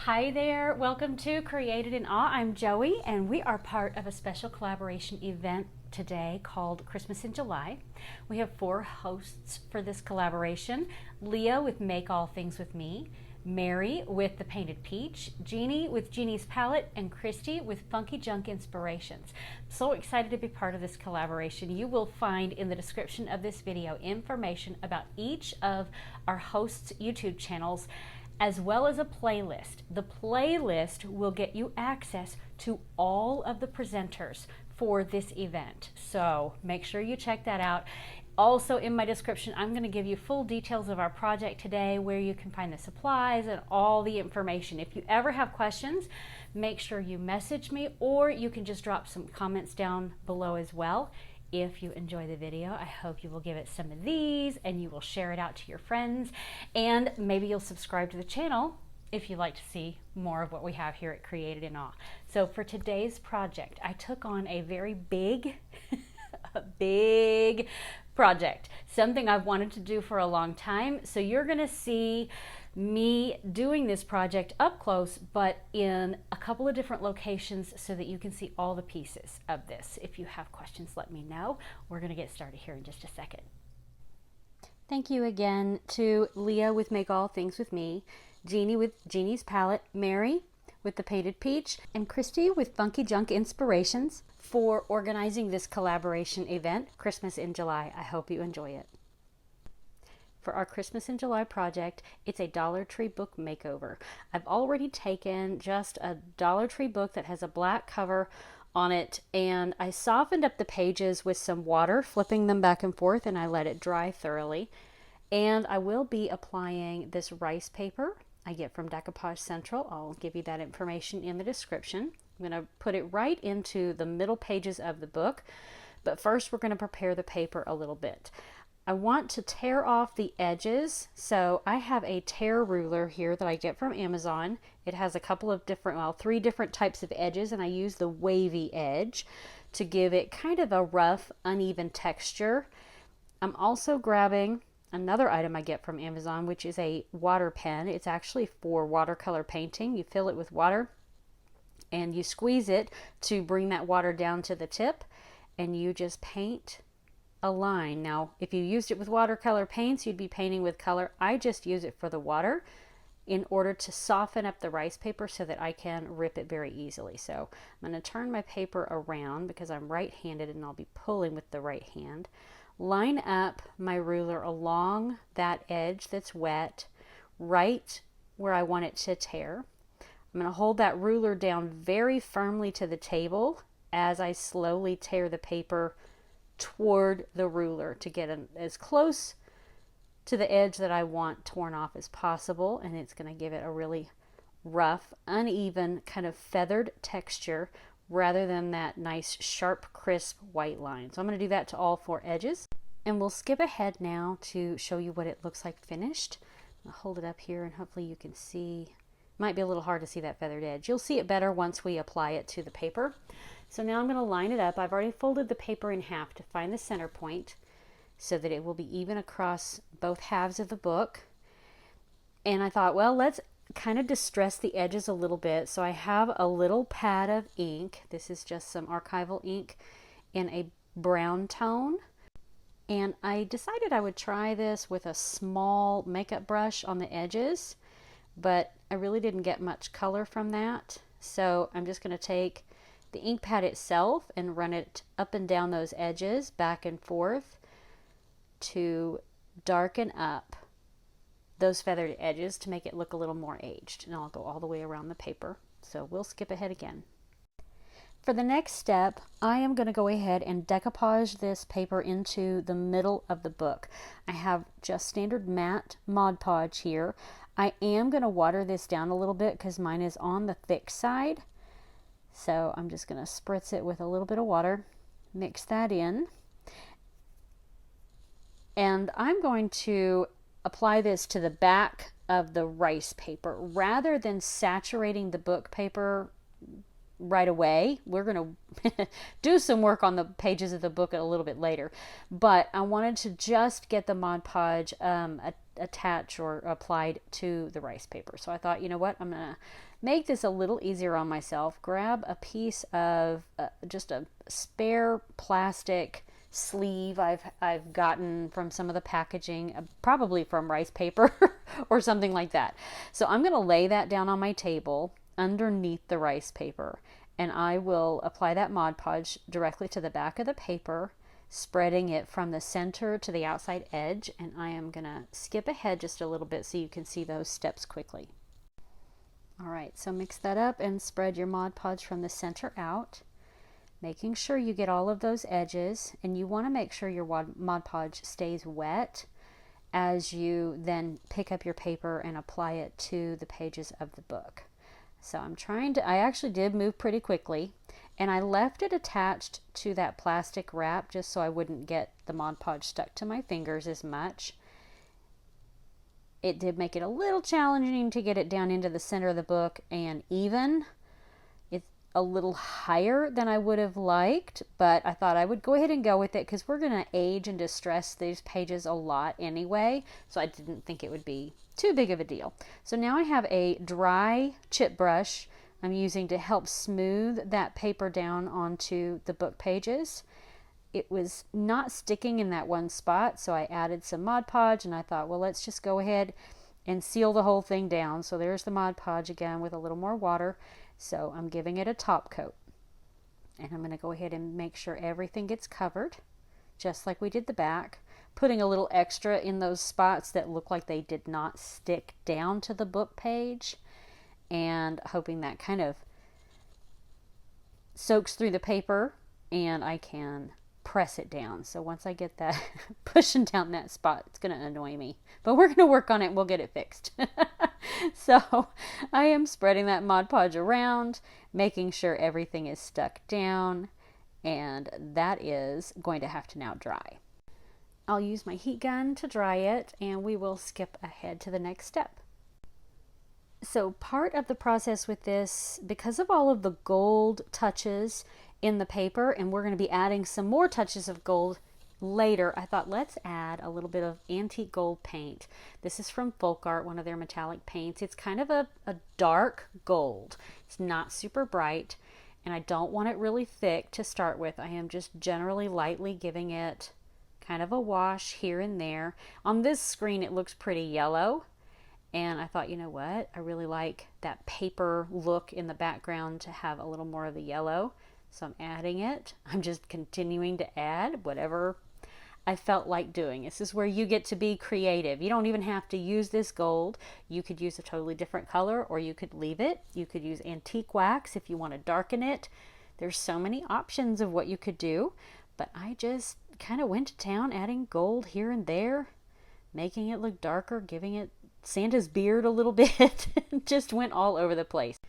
Hi there, welcome to Created in Awe. I'm Joey and we are part of a special collaboration event today called Christmas in July. We have 4 hosts for this collaboration: Leah with Make All Things With Me, Mary with the Painted Peach, Jeanie with Jeanie's Palette, and Kristi with Funky Junk Inspirations. I'm so excited to be part of this collaboration. You will find in the description of this video information about each of our hosts' YouTube channels, as well as a playlist. The playlist will get you access to all of the presenters for this event, so make sure you check that out. Also, in my description, I'm going to give you full details of our project today, where you can find the supplies and all the information. If you ever have questions, make sure you message me, or you can just drop some comments down below as well. If you enjoy the video, I hope you will give it some of these and you will share it out to your friends, and maybe you'll subscribe to the channel if you'd like to see more of what we have here at Created in Awe. So for today's project, I took on a very big, a big project, something I've wanted to do for a long time. So you're gonna see me doing this project up close, but in a couple of different locations so that you can see all the pieces of this. If you have questions, let me know. We're gonna get started here in just a second. Thank you again to Leah with Make All Things With Me, Jeanie with Jeanie's Palette, Mary with the Painted Peach, and Kristi with Funky Junk Inspirations for organizing this collaboration event, Christmas in July. I hope you enjoy it. For our Christmas in July project, it's a Dollar Tree book makeover. I've already taken just a Dollar Tree book that has a black cover on it, and I softened up the pages with some water, flipping them back and forth, and I let it dry thoroughly. And I will be applying this rice paper I get from Decoupage Central. I'll give you that information in the description. I'm going to put it right into the middle pages of the book, but first we're going to prepare the paper a little bit. I want to tear off the edges, so I have a tear ruler here that I get from Amazon. It has a couple of different, well, 3 different types of edges, and I use the wavy edge to give it kind of a rough, uneven texture. I'm also grabbing another item I get from Amazon, which is a water pen. It's actually for watercolor painting. You fill it with water and you squeeze it to bring that water down to the tip, and you just paint a line. Now, if you used it with watercolor paints, you'd be painting with color. I just use it for the water in order to soften up the rice paper so that I can rip it very easily. So I'm going to turn my paper around because I'm right-handed and I'll be pulling with the right hand. Line up my ruler along that edge that's wet, right where I want it to tear. I'm going to hold that ruler down very firmly to the table as I slowly tear the paper toward the ruler to get as close to the edge that I want torn off as possible, and it's going to give it a really rough, uneven, kind of feathered texture rather than that nice, sharp, crisp white line. So I'm going to do that to all 4 edges, and we'll skip ahead now to show you what it looks like finished. I'll hold it up here and hopefully you can see. Might be a little hard to see that feathered edge. You'll see it better once we apply it to the paper. So now I'm going to line it up. I've already folded the paper in half to find the center point so that it will be even across both halves of the book. And I thought, well, let's kind of distress the edges a little bit. So I have a little pad of ink. This is just some archival ink in a brown tone. And I decided I would try this with a small makeup brush on the edges, but I really didn't get much color from that. So I'm just going to take the ink pad itself and run it up and down those edges, back and forth, to darken up those feathered edges to make it look a little more aged. And I'll go all the way around the paper. So we'll skip ahead again. For the next step, I am going to go ahead and decoupage this paper into the middle of the book. I have just standard matte Mod Podge here. I am going to water this down a little bit because mine is on the thick side. So I'm just going to spritz it with a little bit of water, mix that in, and I'm going to apply this to the back of the rice paper rather than saturating the book paper right away. We're going to do some work on the pages of the book a little bit later, but I wanted to just get the Mod Podge a attached or applied to the rice paper. So I thought, you know what, I'm gonna make this a little easier on myself. Grab a piece of just a spare plastic sleeve I've gotten from some of the packaging, probably from rice paper or something like that. So I'm gonna lay that down on my table underneath the rice paper, and I will apply that Mod Podge directly to the back of the paper, spreading it from the center to the outside edge. And I am gonna skip ahead just a little bit so you can see those steps quickly. All right, so mix that up and spread your Mod Podge from the center out, making sure you get all of those edges, and you want to make sure your Mod Podge stays wet as you then pick up your paper and apply it to the pages of the book. So I actually did move pretty quickly, and I left it attached to that plastic wrap just so I wouldn't get the Mod Podge stuck to my fingers as much. It did make it a little challenging to get it down into the center of the book and even. It's a little higher than I would have liked, but I thought I would go ahead and go with it because we're going to age and distress these pages a lot anyway, so I didn't think it would be too big of a deal. So now I have a dry chip brush I'm using to help smooth that paper down onto the book pages. It was not sticking in that one spot, so I added some Mod Podge, and I thought, well, let's just go ahead and seal the whole thing down. So there's the Mod Podge again with a little more water. So I'm giving it a top coat, and I'm going to go ahead and make sure everything gets covered just like we did the back, putting a little extra in those spots that look like they did not stick down to the book page, and hoping that kind of soaks through the paper and I can press it down. So once I get that pushing down that spot, it's going to annoy me, but we're going to work on it. We'll get it fixed. So I am spreading that Mod Podge around, making sure everything is stuck down, and that is going to have to now dry. I'll use my heat gun to dry it, and we will skip ahead to the next step. So part of the process with this, because of all of the gold touches in the paper, and we're going to be adding some more touches of gold later, I thought let's add a little bit of antique gold paint. This is from Folk Art, one of their metallic paints. It's kind of a dark gold. It's not super bright, and I don't want it really thick to start with. I am just generally lightly giving it kind of a wash here and there. On this screen it looks pretty yellow, and I thought, you know what, I really like that paper look in the background to have a little more of the yellow. So I'm adding it. I'm just continuing to add whatever I felt like doing. This is where you get to be creative. You don't even have to use this gold. You could use a totally different color, or you could leave it. You could use antique wax if you want to darken it. There's so many options of what you could do, but I just kind of went to town adding gold here and there, making it look darker, giving it Santa's beard a little bit. Just went all over the place.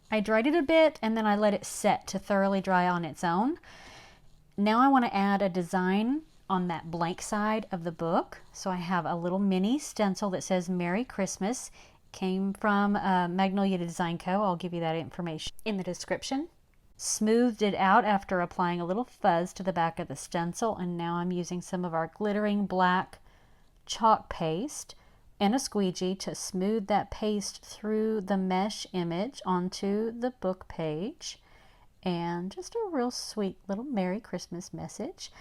I dried it a bit, and then I let it set to thoroughly dry on its own. Now I want to add a design on that blank side of the book. So I have a little mini stencil that says Merry Christmas. Came from Magnolia Design Co. I'll give you that information in the description. Smoothed it out after applying a little fuzz to the back of the stencil, and now I'm using some of our glittering black chalk paste and a squeegee to smooth that paste through the mesh image onto the book page, and just a real sweet little Merry Christmas message.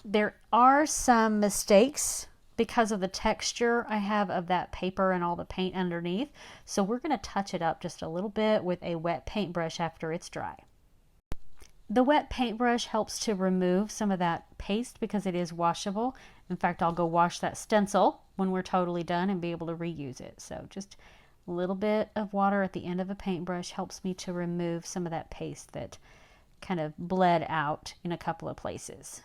There are some mistakes because of the texture I have of that paper and all the paint underneath, so we're going to touch it up just a little bit with a wet paintbrush after it's dry. The wet paintbrush helps to remove some of that paste because it is washable. In fact, I'll go wash that stencil when we're totally done and be able to reuse it. So just a little bit of water at the end of a paintbrush helps me to remove some of that paste that kind of bled out in a couple of places.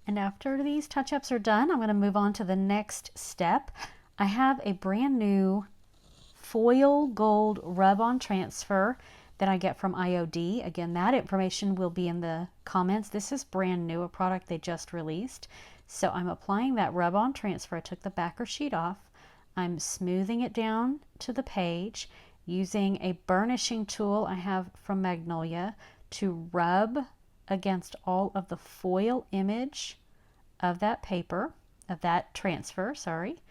And after these touch-ups are done, I'm going to move on to the next step. I have a brand new foil gold rub-on transfer that I get from IOD. Again, that information will be in the comments. This is brand new, a product they just released. So I'm applying that rub-on transfer. I took the backer sheet off. I'm smoothing it down to the page using a burnishing tool I have from Magnolia to rub against all of the foil image of that paper, of that transfer, sorry.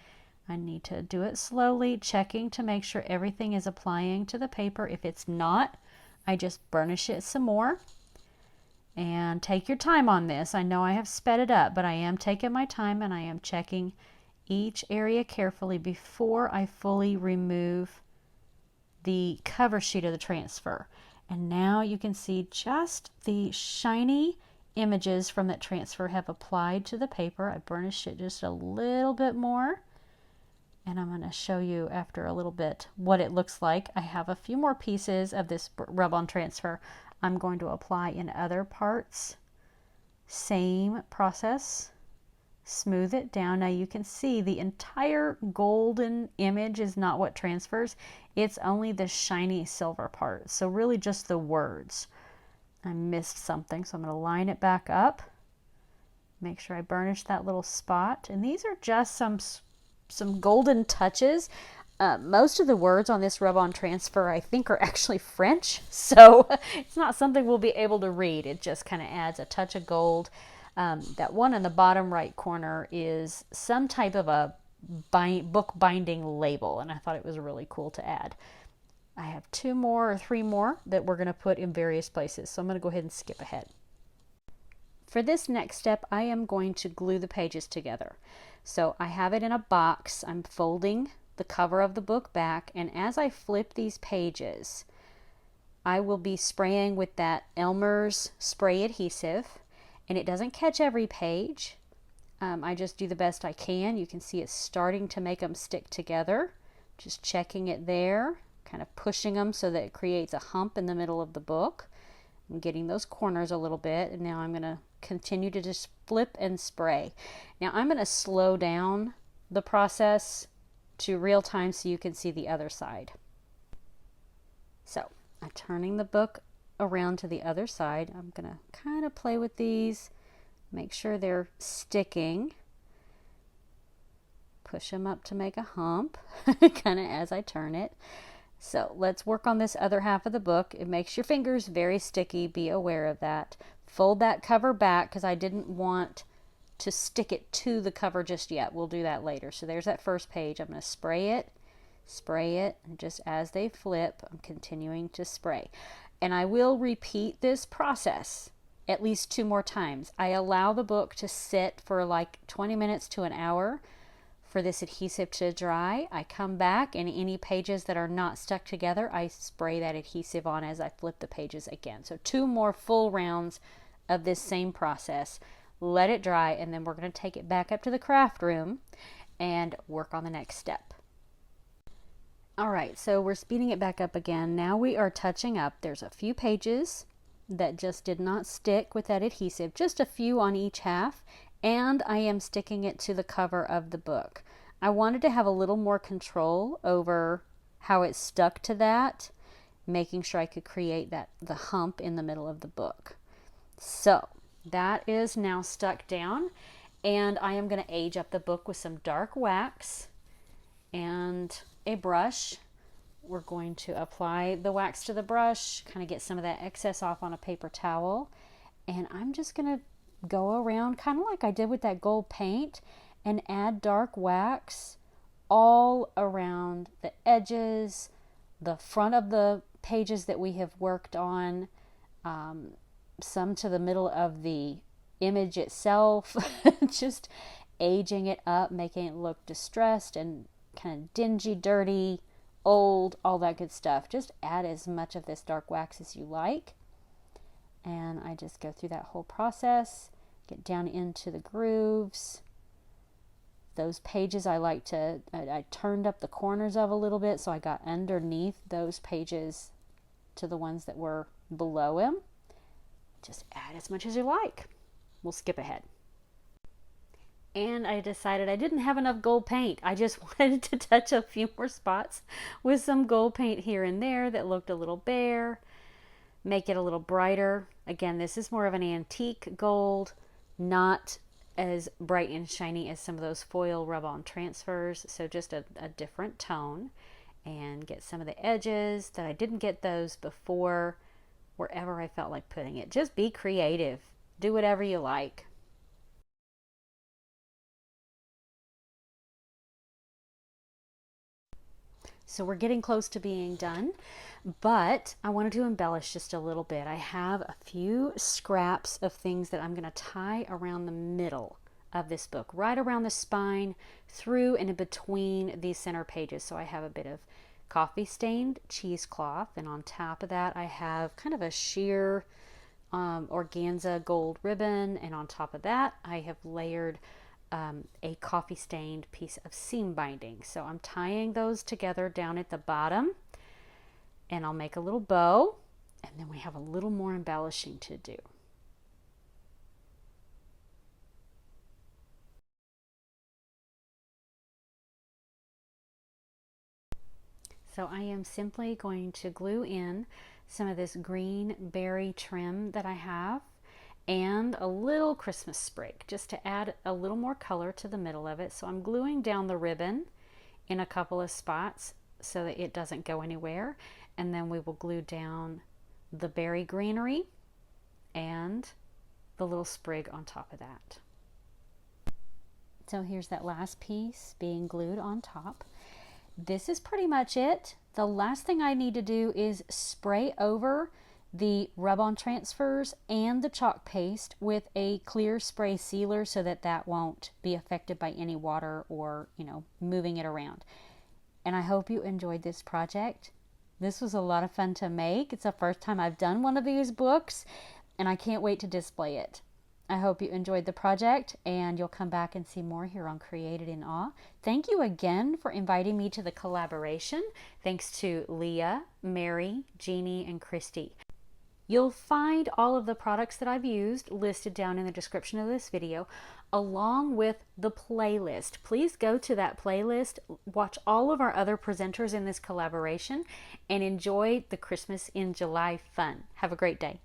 I need to do it slowly, checking to make sure everything is applying to the paper. If it's not, I just burnish it some more. And take your time on this. I know I have sped it up, but I am taking my time and I am checking each area carefully before I fully remove the cover sheet of the transfer. And now you can see just the shiny images from that transfer have applied to the paper. I burnished it just a little bit more. And I'm going to show you after a little bit what it looks like. I have a few more pieces of this rub-on transfer I'm going to apply in other parts. Same process. Smooth it down. Now you can see the entire golden image is not what transfers. It's only the shiny silver part. So really just the words. I missed something, so I'm going to line it back up. Make sure I burnish that little spot. And these are just some golden touches. Most of the words on this rub-on transfer I think are actually French, so it's not something we'll be able to read. It just kind of adds a touch of gold. That one in the bottom right corner is some type of a book binding label, and I thought it was really cool to add. I have 2 more or 3 more that we're going to put in various places, so I'm going to go ahead and skip ahead. For this next step, I am going to glue the pages together. So I have it in a box. I'm folding the cover of the book back, and as I flip these pages, I will be spraying with that Elmer's spray adhesive, and it doesn't catch every page. I just do the best I can. You can see it's starting to make them stick together. Just checking it there, kind of pushing them so that it creates a hump in the middle of the book. I'm getting those corners a little bit, and now I'm going to continue to just flip and spray. Now I'm going to slow down the process to real time so you can see the other side. So I'm turning the book around to the other side. I'm going to kind of play with these, make sure they're sticking. Push them up to make a hump kind of as I turn it. So let's work on this other half of the book. It makes your fingers very sticky. Be aware of that. Fold that cover back because I didn't want to stick it to the cover just yet. We'll do that later. So there's that first page. I'm going to spray it, and just as they flip, I'm continuing to spray. And I will repeat this process at least 2 more times. I allow the book to sit for like 20 minutes to an hour for this adhesive to dry. I come back, and any pages that are not stuck together, I spray that adhesive on as I flip the pages again. So 2 more full rounds of this same process. Let it dry, and then we're going to take it back up to the craft room and work on the next step. All right, so we're speeding it back up again. Now we are touching up. There's a few pages that just did not stick with that adhesive, just a few on each half, and I am sticking it to the cover of the book. I wanted to have a little more control over how it stuck to that, making sure I could create the hump in the middle of the book. So that is now stuck down, and I am going to age up the book with some dark wax and a brush. We're going to apply the wax to the brush, kind of get some of that excess off on a paper towel, and I'm just going to go around kind of like I did with that gold paint and add dark wax all around the edges, the front of the pages that we have worked on, some to the middle of the image itself, just aging it up, making it look distressed and kind of dingy, dirty, old, all that good stuff. Just add as much of this dark wax as you like. And I just go through that whole process, get down into the grooves. Those pages I turned up the corners of a little bit, so I got underneath those pages to the ones that were below them. Just add as much as you like. We'll skip ahead. And I decided I didn't have enough gold paint. I just wanted to touch a few more spots with some gold paint here and there that looked a little bare, make it a little brighter. Again, this is more of an antique gold, not as bright and shiny as some of those foil rub-on transfers, so just a different tone. And get some of the edges that I didn't get those before, wherever I felt like putting it. Just be creative. Do whatever you like. So we're getting close to being done, but I wanted to embellish just a little bit. I have a few scraps of things that I'm going to tie around the middle of this book, right around the spine, through and in between these center pages. So I have a bit of coffee stained cheesecloth, and on top of that I have kind of a sheer organza gold ribbon, and on top of that I have layered a coffee stained piece of seam binding. So I'm tying those together down at the bottom, and I'll make a little bow, and then we have a little more embellishing to do. So I am simply going to glue in some of this green berry trim that I have, and a little Christmas sprig just to add a little more color to the middle of it. So I'm gluing down the ribbon in a couple of spots so that it doesn't go anywhere, and then we will glue down the berry greenery and the little sprig on top of that. So here's that last piece being glued on top. This is pretty much it. The last thing I need to do is spray over the rub-on transfers and the chalk paste with a clear spray sealer so that that won't be affected by any water or, moving it around. And I hope you enjoyed this project. This was a lot of fun to make. It's the first time I've done one of these books, and I can't wait to display it. I hope you enjoyed the project, and you'll come back and see more here on Created in Awe. Thank you again for inviting me to the collaboration. Thanks to Leah, Mary, Jeanie, and Kristi. You'll find all of the products that I've used listed down in the description of this video, along with the playlist. Please go to that playlist, watch all of our other presenters in this collaboration, and enjoy the Christmas in July fun. Have a great day.